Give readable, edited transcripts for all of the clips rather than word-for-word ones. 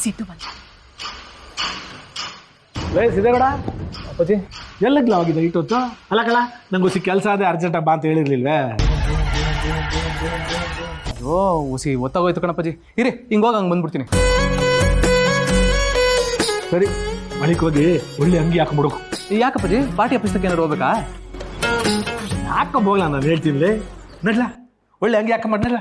ಸಿಟ್ಟು ಬಂದ. ಸಿದ್ದೇಗೌಡ ಅಪ್ಪಾಜಿ ಎಲ್ಲಗ್ಲ ಹೋಗಿದೆ ಇಟ್ಟೊತ್ತು? ಅಲ್ಲ ಕಳ ನಂಗೆ ಉಸಿ ಕೆಲಸ ಅದೇ ಅರ್ಜೆಂಟ್ ಬಾ ಅಂತ ಹೇಳಿರ್ಲಿಲ್ವೇ? ಓ ಉಸಿ ಒತ್ತಾಗೋಯ್ತು ಕಣಪ್ಪಾಜಿ. ಇರಿ ಹಿಂಗೋಗಿ ಹಂಗೆ ಬಂದ್ಬಿಡ್ತೀನಿ. ಸರಿ ಬಳಿಕ ಹೋಗಿ ಒಳ್ಳೆ ಅಂಗಿ ಹಾಕೊಂಡ್ಬಿಡಕು. ಯಾಕಪ್ಪಾಜಿ ಪಾರ್ಟಿ ಆಫೀಸಕ್ಕೆ ಏನಾರು ಹೋಗ್ಬೇಕಾ? ಹಾಕೊಂಬೋಗ್ಲ ನಾನು ಹೇಳ್ತೀನಿ. ನಡ್ಲ ಒಳ್ಳೆ ಅಂಗಿ ಹಾಕೊಂಡ್ ನಡ್ಲ.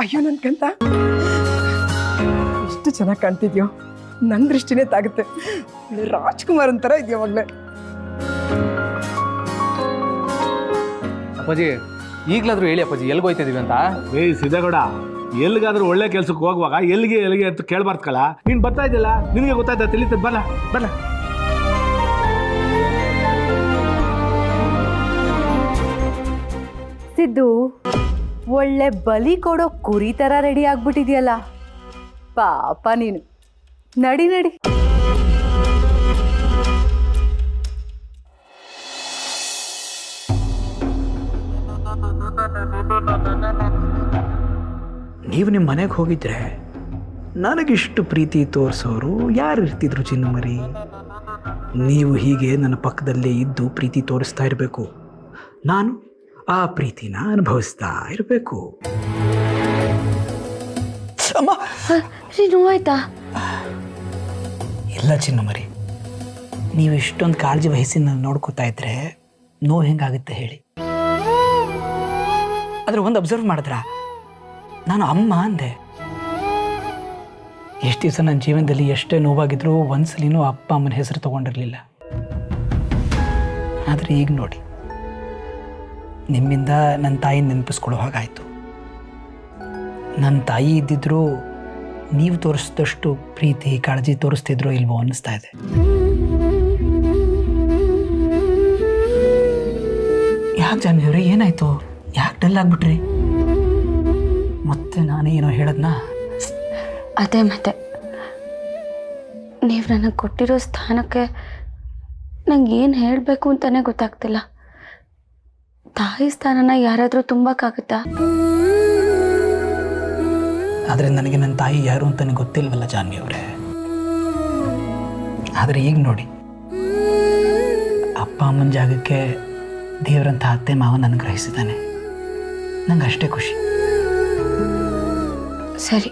ಅಯ್ಯೋ ನನ್ ಕಂತ ಎಷ್ಟು ಚೆನ್ನಾಗಿ ಕಾಣ್ತಿದ್ಯೋ. ನನ್ನ ದೃಷ್ಟಿನೇ ತಾಗುತ್ತೆ. ರಾಜ್ಕುಮಾರ್ ಅಂತರ ಇದೆಯೋ ಮಗ್ಳೆ. ಅಪ್ಪಾಜಿ ಈಗಲಾದ್ರೂ ಹೇಳಿ ಅಪ್ಪಾಜಿ ಎಲ್ಗೋಯ್ತಿದೀವಿ ಅಂತ. ಸಿದ್ದೇಗೌಡ ಎಲ್ಲಿಗಾದ್ರೂ ಒಳ್ಳೆ ಕೆಲ್ಸಕ್ಕೆ ಹೋಗುವಾಗ ಎಲ್ಲಿಗೆ ಅಂತ ಕೇಳ್ಬಾರ್ದಲ್ಲ. ನೀನ್ ಬರ್ತಾ ಇದೆಯಲ್ಲ, ನಿನಗೆ ಗೊತ್ತಾಯ್ತಾ? ತಿಳಿತದ ಬಲ್ಲ ಬಲ್ಲ. ಸಿದ್ದು ಒಳ್ಳೆ ಬಲಿ ಕೊಡೋ ಕುರಿ ಥರ ರೆಡಿ ಆಗ್ಬಿಟ್ಟಿದ್ಯಲ್ಲ. ಪಾಪ ನೀನು. ನಡಿ ನಡಿ. ನೀವು ನಿಮ್ಮ ಮನೆಗೆ ಹೋಗಿದ್ರೆ ನನಗಿಷ್ಟು ಪ್ರೀತಿ ತೋರಿಸೋರು ಯಾರು ಇರ್ತಿದ್ರು ಚಿನ್ನಮರಿ? ನೀವು ಹೀಗೆ ನನ್ನ ಪಕ್ಕದಲ್ಲೇ ಇದ್ದು ಪ್ರೀತಿ ತೋರಿಸ್ತಾ ಇರಬೇಕು. ನಾನು ಆ ಪ್ರೀತಿನ ಅನುಭವಿಸ್ತಾ ಇರಬೇಕು. ಅಮ್ಮ ನೋವಾಯ್ತಾ? ಇಲ್ಲ ಚಿನ್ನಮರಿ, ನೀವು ಇಷ್ಟೊಂದು ಕಾಳಜಿ ವಹಿಸಿ ನಾನು ನೋಡ್ಕೋತಾ ಇದ್ರೆ ನೋವು ಹೆಂಗಾಗುತ್ತೆ ಹೇಳಿ? ಆದ್ರೆ ಒಂದು ಅಬ್ಸರ್ವ್ ಮಾಡಿದ್ರ, ನಾನು ಅಮ್ಮ ಅಂದೆ. ಎಷ್ಟು ದಿವಸ ನನ್ನ ಜೀವನದಲ್ಲಿ ಎಷ್ಟೇ ನೋವಾಗಿದ್ರೂ ಒಂದ್ಸಲಿನೂ ಅಪ್ಪ ಅಮ್ಮನ ಹೆಸರು ತಗೊಂಡಿರಲಿಲ್ಲ. ಆದರೆ ಈಗ ನೋಡಿ, ನಿಮ್ಮಿಂದ ನನ್ನ ತಾಯಿ ನೆನಪಿಸ್ಕೊಳ್ಳೋ ಹಾಗಾಯಿತು. ನನ್ನ ತಾಯಿ ಇದ್ದಿದ್ರು ನೀವು ತೋರಿಸಿದಷ್ಟು ಪ್ರೀತಿ ಕಾಳಜಿ ತೋರಿಸ್ತಿದ್ರು ಇಲ್ವೋ ಅನ್ನಿಸ್ತಾ ಇದೆ. ಯಾಕೆ ಜಾನ್ವಿಯವ್ರೆ, ಏನಾಯ್ತು? ಯಾಕೆ ಡಲ್ ಆಗ್ಬಿಟ್ರಿ? ಮತ್ತೆ ನಾನೇ ಏನೋ ಹೇಳದ್ನಾ? ಅದೇ ಮತ್ತೆ ನೀವು ನನಗೆ ಕೊಟ್ಟಿರೋ ಸ್ಥಾನಕ್ಕೆ ನಂಗೆ ಏನು ಹೇಳಬೇಕು ಅಂತಲೇ ಗೊತ್ತಾಗ್ತಿಲ್ಲ. ತಾಯಿ ಸ್ಥಾನನ ಯಾರಾದರೂ ತುಂಬಕ್ಕಾಗುತ್ತಾ? ಆದರೆ ನನಗೆ ನನ್ನ ತಾಯಿ ಯಾರು ಅಂತಲೇ ಗೊತ್ತಿಲ್ವಲ್ಲ ಜಾನ್ವಿ ಅವರೇ. ಆದರೆ ಈಗ ನೋಡಿ, ಅಪ್ಪ ಅಮ್ಮನ ಜಾಗಕ್ಕೆ ದೇವರಂಥ ಅತ್ತೆ ಮಾವ ನನ್ನ ಗ್ರಹಿಸಿದ್ದಾನೆ. ನಂಗೆ ಅಷ್ಟೇ ಖುಷಿ. ಸರಿ,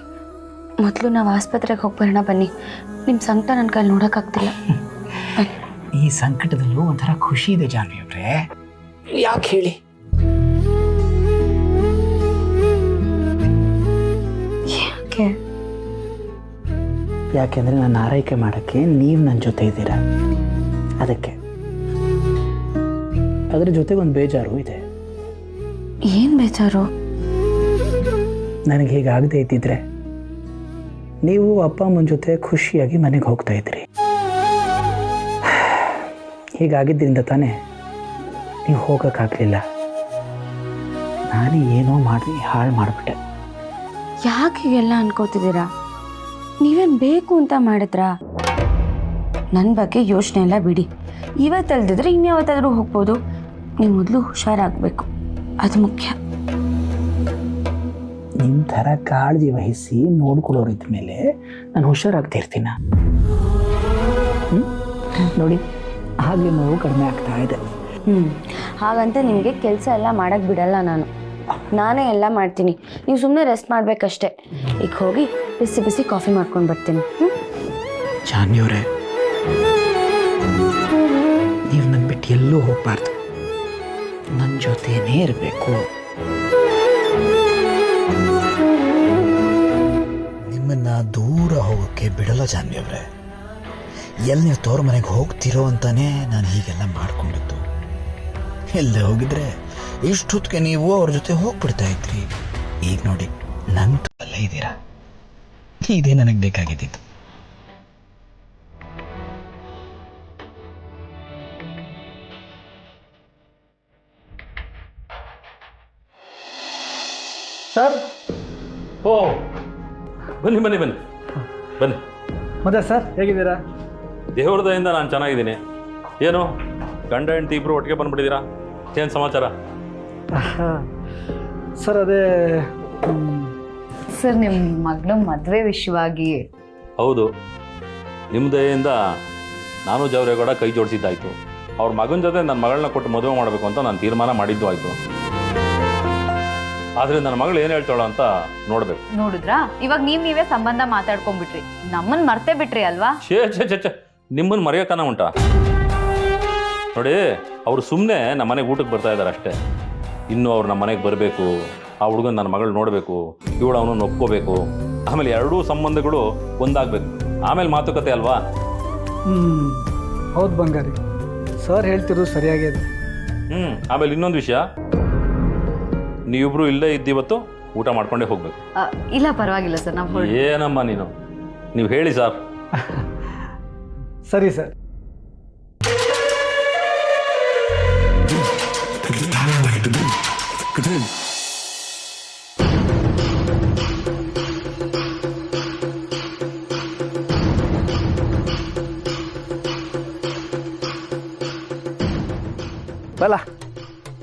ಮೊದಲು ನಾವು ಆಸ್ಪತ್ರೆಗೆ ಹೋಗ್ಬರೋಣ ಬನ್ನಿ. ನಿಮ್ಮ ಸಂಕಟ ನನ್ನ ಕೈಲಿ ನೋಡೋಕ್ಕಾಗ್ತಿಲ್ಲ. ಈ ಸಂಕಟದಲ್ಲೂ ಒಂಥರ ಖುಷಿ ಇದೆ ಜಾನ್ವಿ ಅವರೇ. ಯಾಕೆ ಹೇಳಿ? ಯಾಕೆಂದ್ರೆ ನಾನು ಆರೈಕೆ ಮಾಡೋಕ್ಕೆ ನೀವು ನನ್ನ ಜೊತೆ ಇದ್ದೀರಾ, ಅದಕ್ಕೆ. ಅದರ ಜೊತೆಗೆ ಒಂದು ಬೇಜಾರು ಇದೆ. ಏನು ಬೇಜಾರು? ನನಗೆ ಹೀಗಾಗದೇ ಇದ್ದಿದ್ರೆ ನೀವು ಅಪ್ಪ ಅಮ್ಮನ ಜೊತೆ ಖುಷಿಯಾಗಿ ಮನೆಗೆ ಹೋಗ್ತಾ ಇದ್ರಿ. ಹೀಗಾಗಿದ್ದರಿಂದ ತಾನೇ ನೀವು ಹೋಗೋಕ್ಕಾಗಲಿಲ್ಲ. ನಾನೇ ಏನೋ ಮಾಡಿ ಹಾಳು ಮಾಡಿಬಿಟ್ಟೆ. ಯಾಕೆ ಹೀಗೆಲ್ಲ ಅನ್ಕೋತಿದ್ದೀರಾ? ನೀವೇನು ಬೇಕು ಅಂತ ಮಾಡಿದ್ರಾ? ನನ್ನ ಬಗ್ಗೆ ಯೋಚನೆ ಎಲ್ಲ ಬಿಡಿ. ಇವತ್ತಲ್ದಿದ್ರೆ ಇನ್ಯಾವತ್ತಾದರೂ ಹೋಗ್ಬೋದು. ನೀವು ಮೊದಲು ಹುಷಾರಾಗಬೇಕು, ಅದು ಮುಖ್ಯ. ನಿಮ್ಮ ಥರ ಕಾಳಜಿ ವಹಿಸಿ ನೋಡ್ಕೊಳ್ಳೋರಿದ್ದ ಮೇಲೆ ನಾನು ಹುಷಾರಾಗ್ತಾ ಇರ್ತೀನ? ನೋಡಿ, ಹಾಗೆ ನೋವು ಕಡಿಮೆ ಆಗ್ತಾ ಇದೆ. ಹಾಗಂತ ನಿಮಗೆ ಕೆಲಸ ಎಲ್ಲ ಮಾಡೋಕ್ಕೆ ಬಿಡಲ್ಲ ನಾನು. ನಾನೇ ಎಲ್ಲ ಮಾಡ್ತೀನಿ, ನೀವು ಸುಮ್ಮನೆ ರೆಸ್ಟ್ ಮಾಡಬೇಕಷ್ಟೆ. ಈಗ ಹೋಗಿ ಬಿಸಿ ಬಿಸಿ ಕಾಫಿ ಮಾಡ್ಕೊಂಡು ಬರ್ತೀನಿ. ಜಾನ್ವಿಯವರೇ, ನೀವು ನನ್ನ ಬಿಟ್ಟು ಎಲ್ಲೂ ಹೋಗಬಾರ್ದು. ನನ್ನ ಜೊತೆನೇ ಇರಬೇಕು. ನಿಮ್ಮನ್ನು ದೂರ ಹೋಗೋಕ್ಕೆ ಬಿಡಲ್ಲ ಜಾನ್ವಿಯವರೇ. ಎಲ್ಲಿ ನೀವು ತೋರ ಮನೆಗೆ ಹೋಗ್ತಿರೋ ಅಂತಾನೆ ನಾನು ಹೀಗೆಲ್ಲ ಮಾಡ್ಕೊಂಡಿದ್ದು. ಎಲ್ಲೇ ಹೋಗಿದ್ರೆ ಇಷ್ಟೊತ್ತಿಗೆ ನೀವು ಅವ್ರ ಜೊತೆ ಹೋಗ್ಬಿಡ್ತಾ ಇದ್ರಿ. ಈಗ ನೋಡಿ, ನನ್ನ ಅಲ್ಲೇ ಇದ್ದೀರಾ. ಇದೇ ನನಗೆ ಬೇಕಾಗಿದ್ದಿತ್ತು. ಸರ್, ಓ ಬನ್ನಿ ಬನ್ನಿ ಬನ್ನಿ ಬನ್ನಿ. ಮತ್ತೆ ಸರ್ ಹೇಗಿದ್ದೀರಾ? ದೇವ್ರ ದಯೆಯಿಂದ ನಾನು ಚೆನ್ನಾಗಿದ್ದೀನಿ. ಏನು ಗಂಡ ಹೆಂಡತಿ ಇಬ್ಬರು ಒಟ್ಟಿಗೆ ಬಂದುಬಿಟ್ಟಿದ್ದೀರಾ? ಏನು ಸಮಾಚಾರ? ಸರ್ ಅದೇ ಸರ್ ನಿಮ್ಮ ಮಗಳ ಮದುವೆ ವಿಷಯವಾಗಿ ಹೌದು, ನಿಮ್ಮ ದಯೆಯಿಂದ ನಾನು ಜವರೇಗೌಡ ಕೈ ಜೋಡಿಸಿದ್ದಾಯಿತು. ಅವ್ರ ಮಗನ ಜೊತೆ ನನ್ನ ಮಗಳನ್ನ ಕೊಟ್ಟು ಮದುವೆ ಮಾಡಬೇಕು ಅಂತ ನಾನು ತೀರ್ಮಾನ ಮಾಡಿದ್ದು ಆಯಿತು. ಆದರೆ ನನ್ನ ಮಗಳು ಏನು ಹೇಳ್ತಾಳ ಅಂತ ನೋಡಬೇಕು. ನೋಡಿದ್ರಾ, ಇವಾಗ ನೀವೇ ಸಂಬಂಧ ಮಾತಾಡ್ಕೊಂಡ್ಬಿಟ್ರಿ, ನಮ್ಮನ್ನ ಮರ್ತೇ ಬಿಟ್ರಿ ಅಲ್ವಾ? ಛೇ ನಿಮ್ಮನ್ನು ಮರೆಯೋಕ್ಕನ ಉಂಟಾ? ನೋಡಿ, ಅವರು ಸುಮ್ಮನೆ ನಮ್ಮ ಮನೆಗೆ ಊಟಕ್ಕೆ ಬರ್ತಾ ಇದ್ದಾರೆ ಅಷ್ಟೇ. ಇನ್ನೂ ಅವ್ರು ನಮ್ಮ ಮನೆಗೆ ಬರಬೇಕು, ಆ ಹುಡುಗನ ನನ್ನ ಮಗಳು ನೋಡಬೇಕು, ಇವಳು ಅವನನ್ನು ಒಪ್ಕೋಬೇಕು, ಆಮೇಲೆ ಎರಡೂ ಸಂಬಂಧಗಳು ಒಂದಾಗಬೇಕು, ಆಮೇಲೆ ಮಾತುಕತೆ ಅಲ್ವಾ? ಹೌದು ಬಂಗಾರಿ, ಸರ್ ಹೇಳ್ತಿರೋದು ಸರಿಯಾಗಿದೆ. ಆಮೇಲೆ ಇನ್ನೊಂದು ವಿಷಯ, ನೀವಿಬ್ರು ಇಲ್ಲೇ ಇದ್ದಿವತ್ತು ಊಟ ಮಾಡ್ಕೊಂಡೇ ಹೋಗ್ಬೇಕು. ಇಲ್ಲ ಪರವಾಗಿಲ್ಲ ಸರ್, ನಾವು ಏನಮ್ಮ ನೀವು ಹೇಳಿ ಸರ್. ಸರಿ ಸರ್.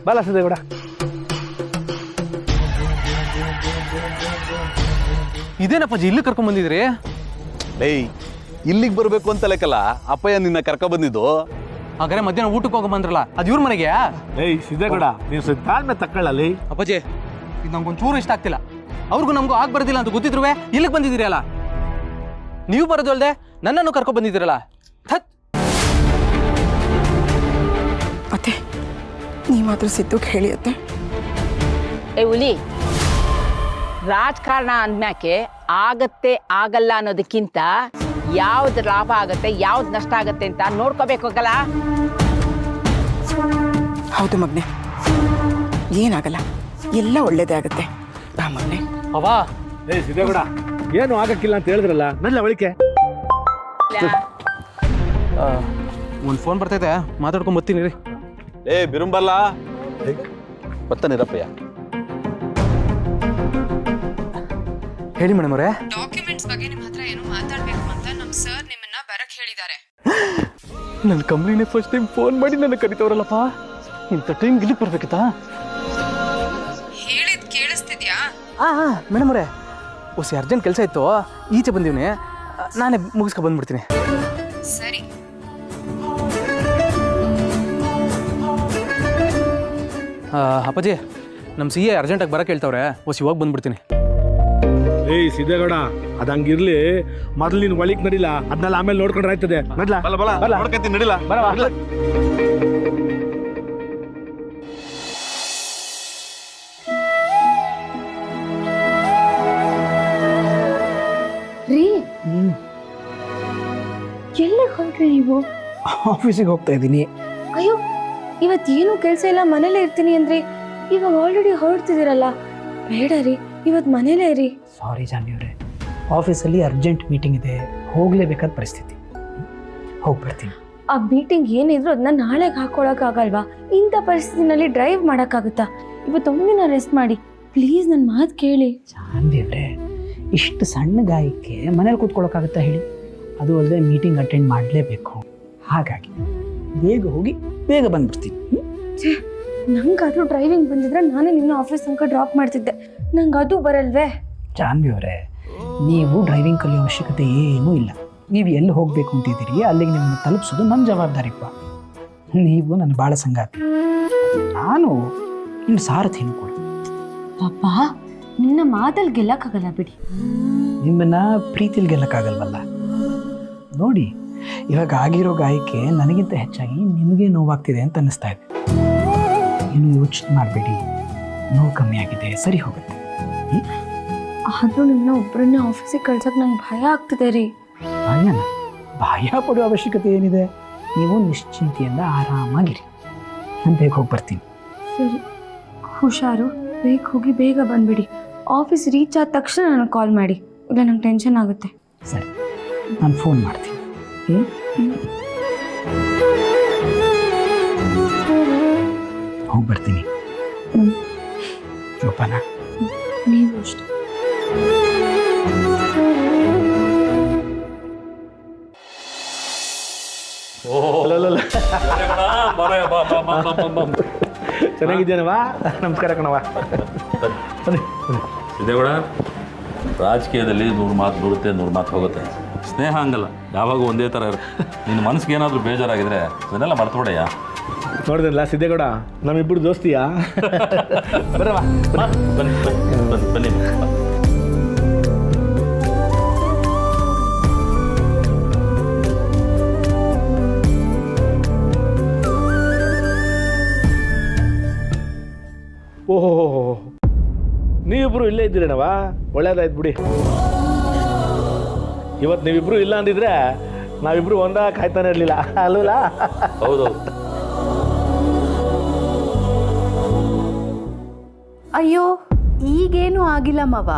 ಬಲ ಸಿದ್ದೇಗೌಡ. ಇದೇನಪ್ಪಾಜಿ ಇಲ್ಲಿ ಕರ್ಕೊಂಡ್ ಬಂದಿದ್ರಿ? ಏಯ್, ಇಲ್ಲಿಗೆ ಬರಬೇಕು ಅಂತ ಲೆಕ್ಕಲ್ಲ ಅಪ್ಪಯ್ಯ ನಿನ್ನ ಕರ್ಕ ಬಂದಿದ್ದು. ಹಾಗಾದ್ರೆ ಮಧ್ಯಾಹ್ನ ಊಟಕ್ಕೆ ಹೋಗಿ ಬಂದ್ರಲ್ಲ, ಅದು ಇವ್ರ ಮನೆಗೆ? ಏಯ್ ಸಿದ್ದೇಗೌಡ, ನೀವು ತಾಳ್ಮೆ ತಕ್ಕಳ್ಳಲ್ಲಿ. ಅಪ್ಪಾಜಿ, ಇದು ನಂಗೊಂದು ಚೂರು ಇಷ್ಟ ಆಗ್ತಿಲ್ಲ. ಅವ್ರಿಗೂ ನಮಗೂ ಆಗ ಬರೋದಿಲ್ಲ ಅಂತ ಗೊತ್ತಿದ್ರು ಇಲ್ಲಿಗೆ ಬಂದಿದ್ದೀರಿ ಅಲ್ಲ. ನೀವು ಬರೋದು ಅಲ್ದೆ ನನ್ನನ್ನು ಕರ್ಕೊಂಡ್ ಬಂದಿದ್ದೀರಲ್ಲ. ಅತ್ತೆ ನೀವಾದ್ರೂ ಸಿದ್ದುಗೆ ಹೇಳಿ ಅತ್ತೆ. ಏ ಹುಲಿ, ರಾಜಕಾರಣ ಅಂದ್ಮ್ಯಾಕೆ ಆಗತ್ತೆ ಆಗಲ್ಲ ಅನ್ನೋದಕ್ಕಿಂತ ಯಾವ್ದು ಲಾಭ ಆಗತ್ತೆ ಯಾವ್ದು ನಷ್ಟ ಆಗತ್ತೆ ಅಂತ ನೋಡ್ಕೋಬೇಕಲ್ಲ. ಹೌದು ಮಗ್ನೆ, ಏನಾಗಲ್ಲ, ಎಲ್ಲ ಒಳ್ಳೇದೇ ಆಗತ್ತೆ. ಬಾ ಮಗ್ನೆ. ಅವಾ ಏಯ್ ಸಿದ್ದೇಗೌಡ, ಏನು ಆಗಕ್ಕಿಲ್ಲ ಅಂತ ಹೇಳಿದ್ರಲ್ಲ, ನಲ್ಲ ಒಳಿಕೆ. ಒಂದು ಫೋನ್ ಬರ್ತೈತೆ, ಮಾತಾಡ್ಕೊಂಡ್ ಬರ್ತೀನಿ ರೀ. ಏ ಬಿರುಂಬಲ್ಲ, ಬರ್ತಾನಿರಪ್ಪಯ್ಯ. ಹೇಳಿ ಮೇಡಮ್ ಅವರೇ. ಡಾಕ್ಯುಮೆಂಟ್ಸ್ ಬಗ್ಗೆ ನಿಮ್ಮ ಹತ್ರ ಏನೋ ಮಾತಾಡಬೇಕು ಅಂತ ನಮ್ಮ ಸರ್ ನಿಮ್ಮನ್ನ ಬರಕ್ ಹೇಳಿದ್ದಾರೆ. ನನ್ನ ಕಂಪ್ನಿನೇ ಫಸ್ಟ್ ಟೈಮ್ ಫೋನ್ ಮಾಡಿ ನನ್ನ ಕರಿತವ್ರಲ್ಲಪ್ಪ. ಇಂಥ ಟೈಮ್ ಇಲ್ಲಿಗೆ ಬರ್ಬೇಕಿತ್ತಾ? ಹೇಳಿದ್ ಕೇಳಿಸ್ತಿದ್ಯಾ? ಮೇಡಮ್ ಅವರೇ, ಹೊಸ ಅರ್ಜೆಂಟ್ ಕೆಲಸ ಇತ್ತು, ಈಚೆ ಬಂದೀನಿ, ನಾನೇ ಮುಗಿಸ್ಕೊ ಬಂದ್ಬಿಡ್ತೀನಿ. ಸರಿ. ಅಪ್ಪಾಜಿ, ನಮ್ಮ ಸಿ ಎ ಅರ್ಜೆಂಟಾಗಿ ಬರಕ್ಕೆ ಹೇಳ್ತವ್ರೆ, ಹೊಸ ಇವಾಗ ಬಂದ್ಬಿಡ್ತೀನಿ. ಏಯ್ ಸಿದ್ದೇಗೌಡ, ಅದ ಹಂಗಿರ್ಲಿ, ಮೊದಲು ನೀನು ಒಳಿಕ್ ನಡಿಲ್ಲ, ಅದನ್ನೆಲ್ಲ ಆಮೇಲೆ ನೋಡ್ಕೊಂಡ್ರೆ ಆಯ್ತದೆ. ನಡಿಲ್ಲ. ರೀ, ಎಲ್ಲಿಗೆ ಹೊರಟ್ರಿ ನೀವು? ಆಫೀಸಿಗೆ ಹೋಗ್ತಾ ಇದ್ದೀನಿ. ಅಯ್ಯೋ, ಇವತ್ತೇನು ಕೆಲಸ ಇಲ್ಲ, ಮನೇಲೇ ಇರ್ತೀನಿ ಅಂದ್ರೆ ಇವಾಗ ಆಲ್ರೆಡಿ ಹೊರಡ್ತಿದ್ದೀರಲ್ಲ. ಬೇಡ ರೀ, ಇವತ್ತು ಮನೇಲೇ ಇರಿ. ಸಾರಿ ಜಾನ್ವಿಯವರೇ, ಆಫೀಸಲ್ಲಿ ಅರ್ಜೆಂಟ್ ಮೀಟಿಂಗ್ ಇದೆ, ಹೋಗಲೇಬೇಕಾದ ಪರಿಸ್ಥಿತಿ. ಹೋಗ್ಬಿಡ್ತೀನಿ. ಆ ಮೀಟಿಂಗ್ ಏನಿದ್ರು ಅದನ್ನ ನಾಳೆಗೆ ಹಾಕೊಳಕ್ಕಾಗಲ್ವಾ? ಇಂಥ ಪರಿಸ್ಥಿತಿನಲ್ಲಿ ಡ್ರೈವ್ ಮಾಡೋಕ್ಕಾಗುತ್ತಾ? ಇವತ್ತು ಒಂದಿನ ರೆಸ್ಟ್ ಮಾಡಿ ಪ್ಲೀಸ್, ನನ್ನ ಮಾತು ಕೇಳಿ. ಜಾನ್ವಿಯವರೇ, ಇಷ್ಟು ಸಣ್ಣ ಗಾಯಕ್ಕೆ ಮನೇಲಿ ಕೂತ್ಕೊಳ್ಳೋಕ್ಕಾಗುತ್ತಾ ಹೇಳಿ? ಅದು ಅಲ್ಲದೆ ಮೀಟಿಂಗ್ ಅಟೆಂಡ್ ಮಾಡಲೇಬೇಕು. ಹಾಗಾಗಿ ಬೇಗ ಹೋಗಿ ಬೇಗ ಬಂದ್ಬಿಡ್ತೀನಿ. ನಂಗಾದ್ರೂ ಡ್ರೈವಿಂಗ್ ಬಂದಿದ್ರೆ ನಾನೇ ನಿನ್ನ ಆಫೀಸ್ ತನಕ ಡ್ರಾಪ್ ಮಾಡ್ತಿದ್ದೆ. ನಂಗೆ ಅದು ಬರಲ್ವೇ? ಜಾನ್ವಿಯವರೇ, ನೀವು ಡ್ರೈವಿಂಗ್ ಕಲಿಯೋ ಅವಶ್ಯಕತೆ ಏನೂ ಇಲ್ಲ. ನೀವು ಎಲ್ಲಿ ಹೋಗಬೇಕು ಅಂತಿದ್ದೀರಿ ಅಲ್ಲಿಗೆ ನಿಮ್ಮನ್ನು ತಲುಪಿಸೋದು ನನ್ನ ಜವಾಬ್ದಾರಿಪ್ಪ. ನೀವು ನನ್ನ ಬಾಳ ಸಂಗಾತಿ, ನಾನು ನಿನ್ನ ಸಾರಥಿನೂ ಕೂಡ. ಪಾಪ, ನಿನ್ನ ಮಾತಲ್ಲಿ ಗೆಲ್ಲಕ್ಕಾಗಲ್ಲ ಬಿಡಿ. ನಿಮ್ಮನ್ನು ಪ್ರೀತಿಲಿ ಗೆಲ್ಲಕ್ಕಾಗಲ್ವಲ್ಲ. ನೋಡಿ, ಇವಾಗ ಆಗಿರೋ ಗಾಯಕ್ಕೆ ನನಗಿಂತ ಹೆಚ್ಚಾಗಿ ನಿಮಗೆ ನೋವಾಗ್ತಿದೆ ಅಂತ ಅನ್ನಿಸ್ತಾ ಇದೆ. ಏನು ಯೋಚನೆ ಮಾಡಬೇಡಿ, ನೋವು ಕಮ್ಮಿ ಆಗಿದೆ, ಸರಿ ಹೋಗುತ್ತೆ. ಆದರೂ ನಿನ್ನ ಒಬ್ಬರನ್ನೇ ಆಫೀಸಿಗೆ ಕಳ್ಸಕ್ಕೆ ನಂಗೆ ಭಯ ಆಗ್ತಿದೆ ರೀ. ಭಯನ? ಭಯ ಪಡೋ ಅವಶ್ಯಕತೆ ಏನಿದೆ? ನೀವು ನಿಶ್ಚಿಂತೆಯಿಂದ ಆರಾಮಾಗಿರಿ. ನಾನು ಬೇಗ ಹೋಗಿ ಬರ್ತೀನಿ. ಸರಿ, ಹುಷಾರು, ಬೇಗ ಹೋಗಿ ಬೇಗ ಬಂದ್ಬಿಡಿ. ಆಫೀಸ್ ರೀಚ್ ಆದ ತಕ್ಷಣ ನನಗೆ ಕಾಲ್ ಮಾಡಿ, ಇಲ್ಲ ನಂಗೆ ಟೆನ್ಷನ್ ಆಗುತ್ತೆ. ಸರಿ, ನಾನು ಫೋನ್ ಮಾಡ್ತೀನಿ. ಹೋಗಿ ಬರ್ತೀನಿ. ಜೋಪಾನ. ನೀವು ಅಷ್ಟೇ. ಬಾ ಬಾ ಬಾ ಬಾ ಬಾ ಬಾ. ಚೆನ್ನಾಗಿದ್ದೇನವ? ನಮಸ್ಕಾರ ಕಣವ. ಸಿದ್ದೇಗೌಡ, ರಾಜಕೀಯದಲ್ಲಿ 100 ಮಾತು ಬರುತ್ತೆ, 100 ಮಾತು ಹೋಗುತ್ತೆ. ಸ್ನೇಹ ಹಂಗಲ್ಲ, ಯಾವಾಗ ಒಂದೇ ಥರ ಇರುತ್ತೆ. ನಿನ್ನ ಮನಸ್ಸಿಗೆ ಏನಾದರೂ ಬೇಜಾರಾಗಿದ್ರೆ ಅದನ್ನೆಲ್ಲ ಮರ್ತುಬಿಡಯ್ಯ. ನೋಡಿದ್ರಲ್ಲ ಸಿದ್ದೇಗೌಡ, ನಮ್ಮಿಬ್ಬರು ದೋಸ್ತಿಯಾ? ಬರವಾ, ಬನ್ನಿ ಬನ್ನಿ ಬನ್ನಿ. ಓಹೋ, ನೀವಿಬ್ರು ಇಲ್ಲೇ ಇದ್ದೀರೇನವ? ಒಳ್ಳೇದಾಯ್ತು ಬಿಡಿ. ಇವತ್ತು ನೀವಿಬ್ರು ಇಲ್ಲ ಅಂದಿದ್ರೆ ನಾವಿಬ್ರು ಒಂದ ಕಾಯ್ತಾನೆ ಇರಲಿಲ್ಲ ಅಲ್ವಲ್ಲ? ಹೌದು. ಅಯ್ಯೋ, ಈಗೇನು ಆಗಿಲ್ಲ ಮವ,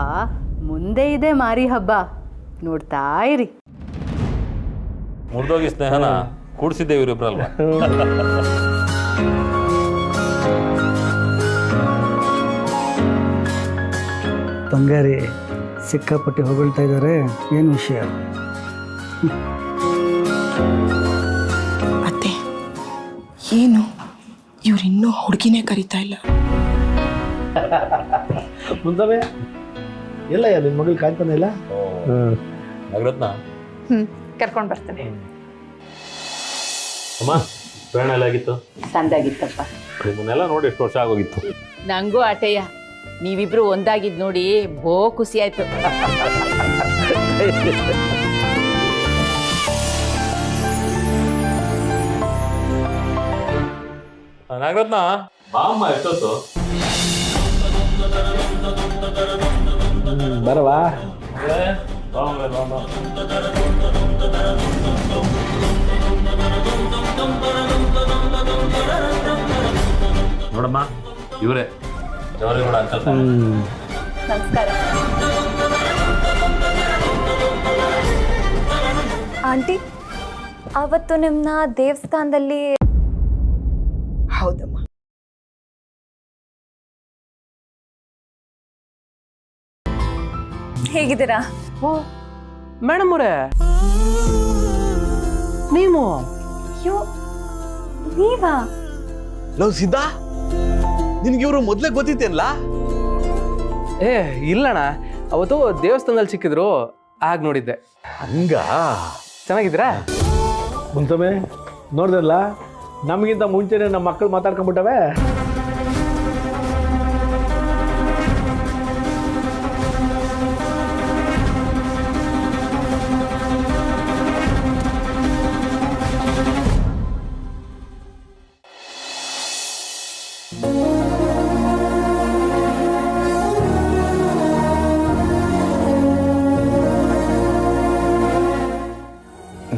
ಮುಂದೆ ಇದೆ ಮಾರಿ ಹಬ್ಬ, ನೋಡ್ತಾ ಇರಿ. ಮುರಿದೋಗಿ ಸ್ನೇಹನ ಕೂಡಿಸಿದ್ದೇವೆ ಇವರಿಬ್ರಲ್ವಾ? ಬಂಗಾರಿ ಸಿಕ್ಕಾಪಟ್ಟೆ ಹೊಗಳ್ತಾ ಇದ್ದಾರೆ, ಏನು ವಿಷಯ? ಅತ್ತೆ, ಏನು ಇವ್ರಿನ್ನೂ ಹುಡುಗಿನೇ ಕರೀತಾ ಇಲ್ಲ? ಮುಂದವೇ ಎಲ್ಲ ನಿನ್ನ ಮಗಳು ಕಾಯ್ತಾನೆ ಇಲ್ಲ? ನಗರತ್ನ ಕರ್ಕೊಂಡು ಬರ್ತೇನೆ. ಅಮ್ಮ, ಪ್ರಯಾಣ ಎಲ್ಲ ಆಗಿತ್ತು? ಸಂದಾಗಿತ್ತಪ್ಪ. ನಿಮ್ಮನ್ನೆಲ್ಲ ನೋಡಿ ಎಷ್ಟು ವರ್ಷ ಆಗೋಗಿತ್ತು. ನಂಗೂ ಆಟಯ್ಯ, ನೀವಿಬ್ರು ಒಂದಾಗಿದ್ ನೋಡಿ ಬೋ ಖುಷಿ ಆಯ್ತು. ನಾಗರತ್ನ, ಬಾ ಅಮ್ಮ, ಎಷ್ಟೊತ್ತು? ಬರವಾ? ನೋಡಮ್ಮ, ಇವರೇ ಜವರೇಗೌಡ ಅಂಕಲ್. ನಮಸ್ಕಾರ ಆಂಟಿ. ಅವತ್ತು ನಿಮ್ಮನ್ನ ದೇವಸ್ಥಾನದಲ್ಲಿ ಹೌದಮ್ಮ. ಹೇಗಿದ್ದೀರಾ? ಓ ಮೇಡಮ್ ಅವರೇ, ನೀವು? ಅಯ್ಯೋ, ನೀವಾ? ಲವ್ ಸಿದ್ಧಾ, ನಿನ್ಗೆ ಇವರು ಮೊದಲೇ ಗೊತ್ತಿತ್ತೇನಲ್ಲ? ಏ ಇಲ್ಲಣ್ಣ, ಅವತ್ತು ದೇವಸ್ಥಾನದಲ್ಲಿ ಸಿಕ್ಕಿದ್ರು, ಆಗ ನೋಡಿದ್ದೆ. ಹಂಗ? ಚೆನ್ನಾಗಿದ್ದೀರಾ? ಮುಂಚೆ ನೋಡ್ದಲ್ಲ, ನಮಗಿಂತ ಮುಂಚೆನೆ ನಮ್ಮ ಮಕ್ಕಳು ಮಾತಾಡ್ಕೊಂಡ್ಬಿಟ್ಟವೆ.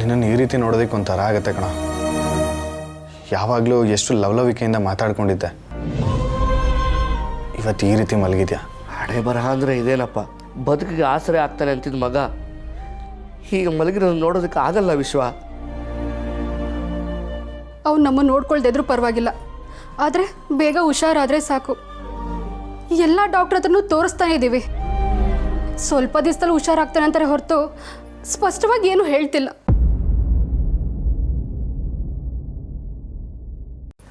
ನಿನ್ನನ್ನು ಈ ರೀತಿ ನೋಡೋದಕ್ಕೆ ಒಂಥರ ಆಗುತ್ತೆ ಕಣ. ಯಾವಾಗಲೂ ಎಷ್ಟು ಲವಲವಿಕೆಯಿಂದ ಮಾತಾಡ್ಕೊಂಡಿದ್ದೆ, ಇವತ್ತು ಈ ರೀತಿ ಮಲಗಿದ್ಯಾ? ಹಣೆ ಬರಹ ಅಂದರೆ ಇದೇನಪ್ಪ, ಬದುಕಿಗೆ ಆಸರೆ ಆಗ್ತಾನೆ ಅಂತಿದ್ದ ಮಗ ಹೀಗೆ ಮಲಗಿರೋದು ನೋಡೋದಕ್ಕೆ ಆಗಲ್ಲ ವಿಶ್ವ. ಅವ್ನು ನಮ್ಮ ನೋಡ್ಕೊಳ್ದಿದ್ರು ಪರವಾಗಿಲ್ಲ, ಆದರೆ ಬೇಗ ಹುಷಾರಾದರೆ ಸಾಕು. ಎಲ್ಲ ಡಾಕ್ಟ್ರ್ ಹತ್ರನೂ ತೋರಿಸ್ತಾನೆ ಇದ್ದೀವಿ. ಸ್ವಲ್ಪ ದಿವಸದಲ್ಲಿ ಹುಷಾರಾಗ್ತಾನೆ ಅಂತಾರೆ ಹೊರತು ಸ್ಪಷ್ಟವಾಗಿ ಏನು ಹೇಳ್ತಿಲ್ಲ.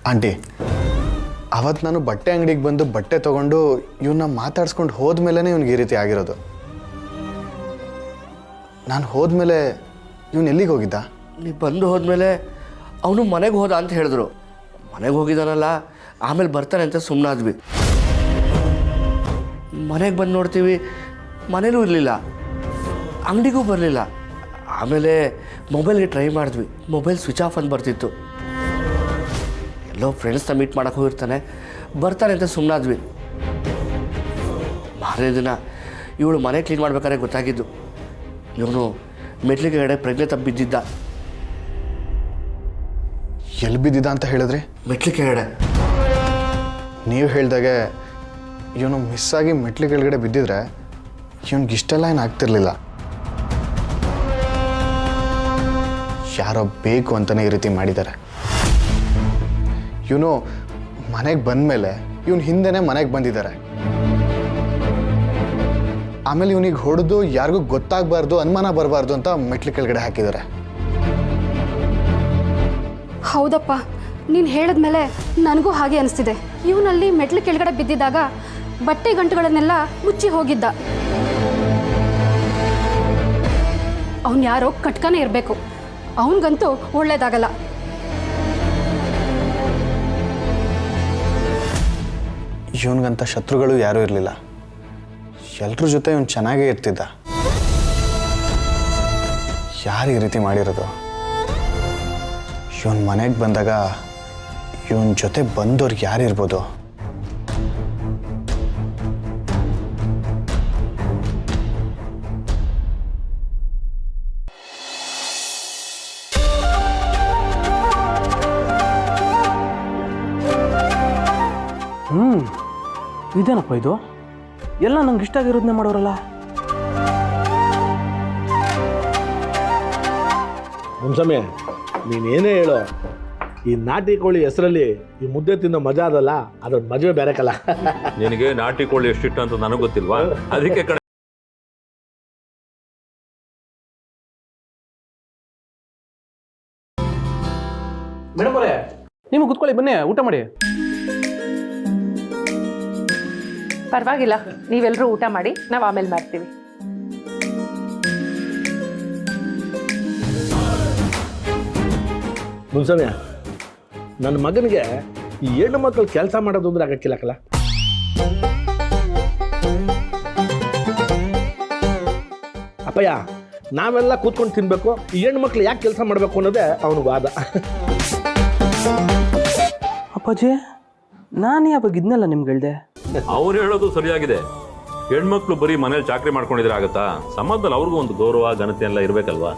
ಆಂಟಿ, ಅವತ್ತು ನಾನು ಬಟ್ಟೆ ಅಂಗಡಿಗೆ ಬಂದು ಬಟ್ಟೆ ತೊಗೊಂಡು ಇವನ್ನ ಮಾತಾಡ್ಸ್ಕೊಂಡು ಹೋದ್ಮೇಲೆ ಇವ್ನಿಗೆ ಈ ರೀತಿ ಆಗಿರೋದು. ನಾನು ಹೋದ್ಮೇಲೆ ಇವನು ಎಲ್ಲಿಗೆ ಹೋಗಿದ್ದ? ನೀವು ಬಂದು ಹೋದ್ಮೇಲೆ ಅವನು ಮನೆಗೆ ಹೋದ ಅಂತ ಹೇಳಿದ್ರು. ಮನೆಗೆ ಹೋಗಿದ್ದಾನಲ್ಲ, ಆಮೇಲೆ ಬರ್ತಾನೆ ಅಂತ ಸುಮ್ಮನಾದ್ವಿ. ಮನೆಗೆ ಬಂದು ನೋಡ್ತೀವಿ, ಮನೇಲೂ ಇರಲಿಲ್ಲ, ಅಂಗಡಿಗೂ ಬರಲಿಲ್ಲ. ಆಮೇಲೆ ಮೊಬೈಲ್ಗೆ ಟ್ರೈ ಮಾಡಿದ್ವಿ, ಮೊಬೈಲ್ ಸ್ವಿಚ್ ಆಫ್ ಅಂತ ಬರ್ತಿತ್ತು. ಎಲ್ಲೋ ಫ್ರೆಂಡ್ಸ್ನ ಮೀಟ್ ಮಾಡೋಕೆ ಹೋಗಿರ್ತಾನೆ, ಬರ್ತಾನೆ ಅಂತ ಸುಮ್ಮನಾದ್ವಿ. ಮಾರನೇ ದಿನ ಇವಳು ಮನೆ ಕ್ಲೀನ್ ಮಾಡ್ಬೇಕಾದ್ರೆ ಗೊತ್ತಾಗಿದ್ದು, ಇವನು ಮೆಟ್ಲಿಗೆ ಎಡೆ ಪ್ರಜ್ಞೆ ತಪ್ಪಿ ಬಿದ್ದಿದ್ದ. ಎಲ್ಲಿ ಬಿದ್ದಿದ್ದ ಅಂತ ಹೇಳಿದ್ರಿ? ಮೆಟ್ಲು ಕೆಳಗಡೆ. ನೀವು ಹೇಳ್ದಾಗೆ ಇವನು ಮಿಸ್ ಆಗಿ ಮೆಟ್ಲು ಕೆಳಗಡೆ ಬಿದ್ದಿದ್ರೆ ಇವನಿಗೆ ಇಷ್ಟೆಲ್ಲ ಏನು ಆಗ್ತಿರ್ಲಿಲ್ಲ. ಯಾರೋ ಬೇಕು ಅಂತಲೇ ಈ ರೀತಿ ಮಾಡಿದ್ದಾರೆ. ಇವನು ಮನೆಗೆ ಬಂದಮೇಲೆ ಇವನು ಹಿಂದೆನೇ ಮನೆಗೆ ಬಂದಿದ್ದಾರೆ. ಆಮೇಲೆ ಇವನಿಗೆ ಹೊಡೆದು ಯಾರಿಗೂ ಗೊತ್ತಾಗಬಾರ್ದು, ಅನುಮಾನ ಬರಬಾರ್ದು ಅಂತ ಮೆಟ್ಲು ಕೆಳಗಡೆ ಹಾಕಿದ್ದಾರೆ. ಹೌದಪ್ಪ, ನೀನು ಹೇಳಿದ್ಮೇಲೆ ನನಗೂ ಹಾಗೆ ಅನಿಸ್ತಿದೆ. ಇವನಲ್ಲಿ ಮೆಟ್ಲು ಕೆಳಗಡೆ ಬಿದ್ದಿದ್ದಾಗ ಬಟ್ಟೆ ಗಂಟುಗಳನ್ನೆಲ್ಲ ಮುಚ್ಚಿ ಹೋಗಿದ್ದ. ಅವನು ಯಾರೋ ಕಟ್ಕನೇ ಇರಬೇಕು. ಅವನಿಗಂತೂ ಒಳ್ಳೇದಾಗಲ್ಲ. ಇವನಿಗಂತ ಶತ್ರುಗಳು ಯಾರೂ ಇರಲಿಲ್ಲ. ಎಲ್ರ ಜೊತೆ ಇವನು ಚೆನ್ನಾಗೇ ಇರ್ತಿದ್ದ. ಯಾರು ಈ ರೀತಿ ಮಾಡಿರೋದು? ಇವನ್ ಮನೆಗೆ ಬಂದಾಗ ಇವನ್ ಜೊತೆ ಬಂದವ್ರು ಯಾರಿರ್ಬೋದು? ಇದೇನಪ್ಪ ಇದು? ಎಲ್ಲ ನಂಗೆ ಇಷ್ಟ ಆಗಿರೋದನ್ನೇ ಮಾಡೋರಲ್ಲ. ಮುನ್ಸಮೆ, ನೀನೇನೇ ಹೇಳು, ಈ ನಾಟಿ ಕೋಳಿ ಹೆಸರಲ್ಲಿ ಈ ಮುದ್ದೆ ತಿನ್ನೋ ಮಜಾ ಅದಲ್ಲ, ಅದ್ರ ಮಜವೇ ಬೇರೆ ಕಲ. ನಿನಗೆ ನಾಟಿ ಕೋಳಿ ಎಷ್ಟಿಟ್ಟು ಅಂತ ನನಗೆ ಗೊತ್ತಿಲ್ವಾ? ಅದಕ್ಕೆ ಕಡೆ ಮೇಡಮ್ ಅವರೇ, ನೀವು ಕೂತ್ಕೊಳ್ಳಿ, ಬನ್ನಿ ಊಟ ಮಾಡಿ. ಪರವಾಗಿಲ್ಲ, ನೀವೆಲ್ಲರೂ ಊಟ ಮಾಡಿ, ನಾವು ಆಮೇಲೆ ಮಾಡ್ತೀವಿ. ಮುನ್ಸಮೆ, ನನ್ನ ಮಗನಿಗೆ ಈ ಹೆಣ್ಣು ಮಕ್ಕಳು ಕೆಲಸ ಮಾಡೋದು ಅಂದ್ರೆ ಆಗಕ್ಕಿಲ್ಲ ಕಲ. ಅಪ್ಪಯ್ಯ, ನಾವೆಲ್ಲ ಕೂತ್ಕೊಂಡು ತಿನ್ಬೇಕು, ಈ ಹೆಣ್ಣು ಮಕ್ಳು ಯಾಕೆ ಕೆಲಸ ಮಾಡಬೇಕು ಅನ್ನೋದೇ ಅವನ ವಾದ. ಅಪ್ಪಾಜಿ, ನಾನು ಯಾವಾಗ ಇದನ್ನೆಲ್ಲ ನಿಮ್ಗೆ ಹೇಳ್ದೆ? ಅವ್ರು ಹೇಳೋದು ಸರಿಯಾಗಿದೆ. ಹೆಣ್ಮಕ್ಳು ಬರೀ ಮನೇಲಿ ಚಾಕ್ರಿ ಮಾಡ್ಕೊಂಡಿದ್ರೆ ಆಗತ್ತಾ? ಸಮಾಜದಲ್ಲಿ ಅವ್ರಿಗೂ ಒಂದು ಗೌರವ ಘನತೆ ಎಲ್ಲ ಇರ್ಬೇಕಲ್ವಾ?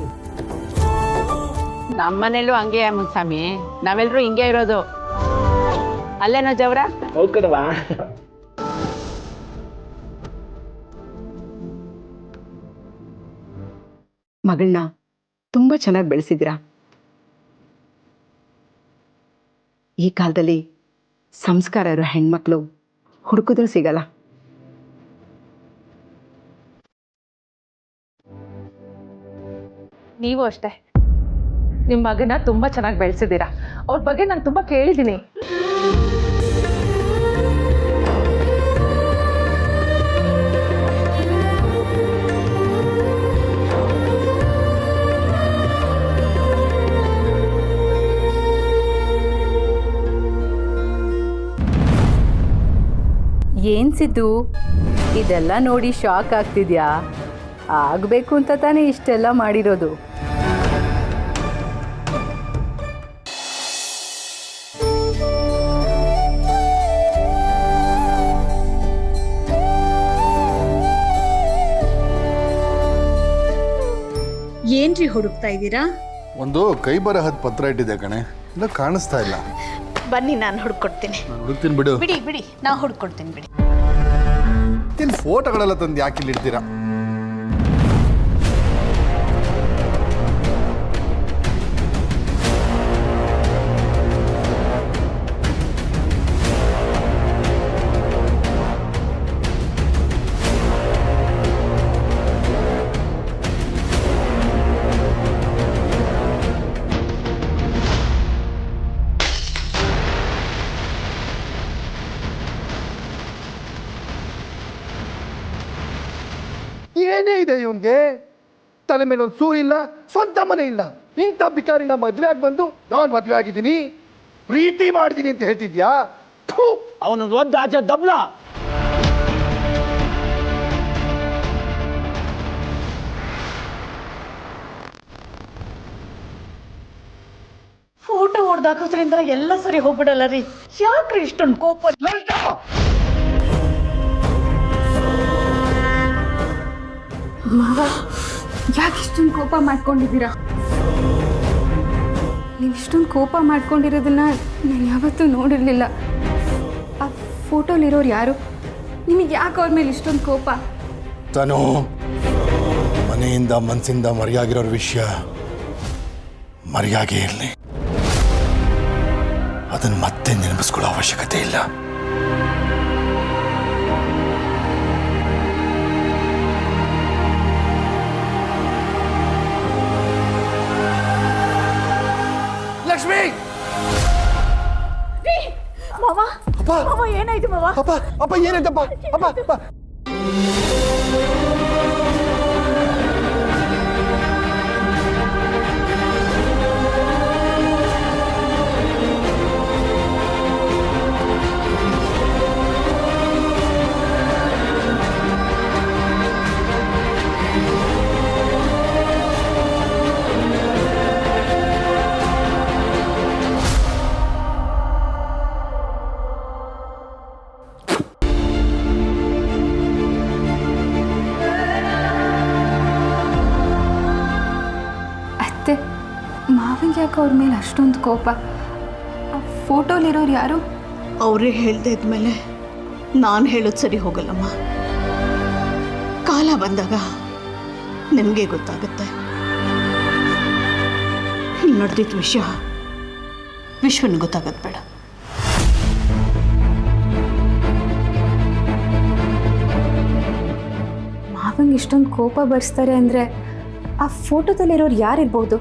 ನಮ್ಮನೇಲೂ ಹಂಗೆ ಮುನ್ಸ್ವಾಮಿ, ನಾವೆಲ್ಲರೂ ಹಿಂಗೆ ಇರೋದು. ಅಲ್ಲೇನೋ ಜವರ? ಹೌದವಾ? ಮಗಳನ್ನ ತುಂಬ ಚೆನ್ನಾಗಿ ಬೆಳೆಸಿದ್ದೀರಾ. ಈ ಕಾಲದಲ್ಲಿ ಸಂಸ್ಕಾರ ಇರೋ ಹೆಣ್ಮಕ್ಳು ಹುಡುಕಿದ್ರೂ ಸಿಗಲ್ಲ. ನೀವು ಅಷ್ಟೇ, ನಿಮ್ಮ ಮಗನ ತುಂಬ ಚೆನ್ನಾಗಿ ಬೆಳೆಸಿದ್ದೀರಾ. ಅವ್ರ ಬಗ್ಗೆ ನಾನು ತುಂಬ ಕೇಳಿದ್ದೀನಿ. ಏನ್ ಸಿದ್ದು, ಇದೆಲ್ಲ ನೋಡಿ ಶಾಕ್ ಆಗ್ತಿದ್ಯಾ? ಆಗಬೇಕು ಅಂತ ತಾನೇ ಇಷ್ಟೆಲ್ಲ ಮಾಡಿರೋದು. ಏನ್ರಿ ಹುಡುಕ್ತಾ ಇದ್ದೀರಾ? ಒಂದು ಕೈ ಬರಹದ ಪತ್ರ ಇಟ್ಟಿದೆ ಕಣೆ, ಇಲ್ಲ ಕಾಣಿಸ್ತಾ ಇಲ್ಲ. ಬನ್ನಿ, ನಾನು ಹುಡುಕೊಡ್ತೀನಿ. ಹುಡುಕ್ತೀನಿ ಬಿಡು. ಬಿಡಿ ಬಿಡಿ, ನಾ ಹುಡುಕೊಡ್ತೀನಿ ಬಿಡಿ. ಫೋಟೋಗಳೆಲ್ಲ ತಂದು ಯಾಕೆ ಇಲ್ಲಿ ಇಡ್ತೀರಾ? ಏನೇ ಇದೆ ಇವನ್ಗೆ? ತಲೆ ಮೇಲೆ ಒಂದು ಸೂರು ಇಲ್ಲ, ಸ್ವಂತ ಮನೆ ಇಲ್ಲ. ಇಂಥ ಬಿಕಾರಿನ ಮದ್ವೆ ಆಗಿ ಬಂದು ನಾನು ಮದ್ವೆ ಆಗಿದ್ದೀನಿ, ಪ್ರೀತಿ ಮಾಡ್ತೀನಿ ಅಂತ ಹೇಳ್ತಿದ್ಯಾ? ಅವನೊಂದು ಒದ್ದ ಆಚೆ ದಬ್ಲ. ಫೋಟೋ ಹೊಡೆದಾಕೋದ್ರಿಂದ ಎಲ್ಲ ಸರಿ ಹೋಗ್ಬಿಡಲ್ಲ ರೀ. ಯಾಕ್ರಿ ಇಷ್ಟೊಂದು ಕೋಪ? ಯಾಕೆ ಇಷ್ಟೊಂದು ಕೋಪ ಮಾಡ್ಕೊಂಡಿದ್ದೀರಾ? ನೀವು ಇಷ್ಟೊಂದು ಕೋಪ ಮಾಡ್ಕೊಂಡಿರೋದನ್ನ ನಾನು ಯಾವತ್ತೂ ನೋಡಿರಲಿಲ್ಲ. ಆ ಫೋಟೋಲಿರೋರು ಯಾರು? ನಿಮಗೆ ಯಾಕೆ ಅವ್ರ ಮೇಲೆ ಇಷ್ಟೊಂದು ಕೋಪ? ತಾನು ಮನೆಯಿಂದ ಮನಸ್ಸಿಂದ ಮರೆಯಾಗಿರೋ ವಿಷಯ ಮರೆಯಾಗೇ ಇರಲಿ, ಅದನ್ನು ಮತ್ತೆ ನೆನಪಿಸ್ಕೊಳ್ಳೋ ಅವಶ್ಯಕತೆ ಇಲ್ಲ. ಲಕ್ಷ್ಮಿ, ಅಪ್ಪ ಏನಾಯ್ತು ಮಾವ? ಅಪ್ಪ ಅಪ್ಪ ಏನಾಯ್ತಪ್ಪ ಅಪ್ಪ ಅಪ್ಪ ಅತ್ತೆ, ಮಾವಂಗೆ ಯಾಕೆ ಅವ್ರ ಮೇಲೆ ಅಷ್ಟೊಂದು ಕೋಪ? ಆ ಫೋಟೋಲಿರೋರು ಯಾರು? ಅವರೇ ಹೇಳ್ದೆ ಇದ್ಮೇಲೆ ನಾನು ಹೇಳೋದು ಸರಿ ಹೋಗಲ್ಲಮ್ಮ. ಕಾಲ ಬಂದಾಗ ನಿಮಗೆ ಗೊತ್ತಾಗುತ್ತೆ. ಇಲ್ಲಿ ನಡೆದಿದ್ದ ವಿಷಯ ವಿಶ್ವನ್ ಗೊತ್ತಾಗದು ಬೇಡ. ಮಾವಂಗೆ ಇಷ್ಟೊಂದು ಕೋಪ ಬರ್ಸ್ತಾರೆ ಅಂದರೆ ಆ ಫೋಟೋದಲ್ಲಿರೋರು ಯಾರಿರ್ಬೋದು?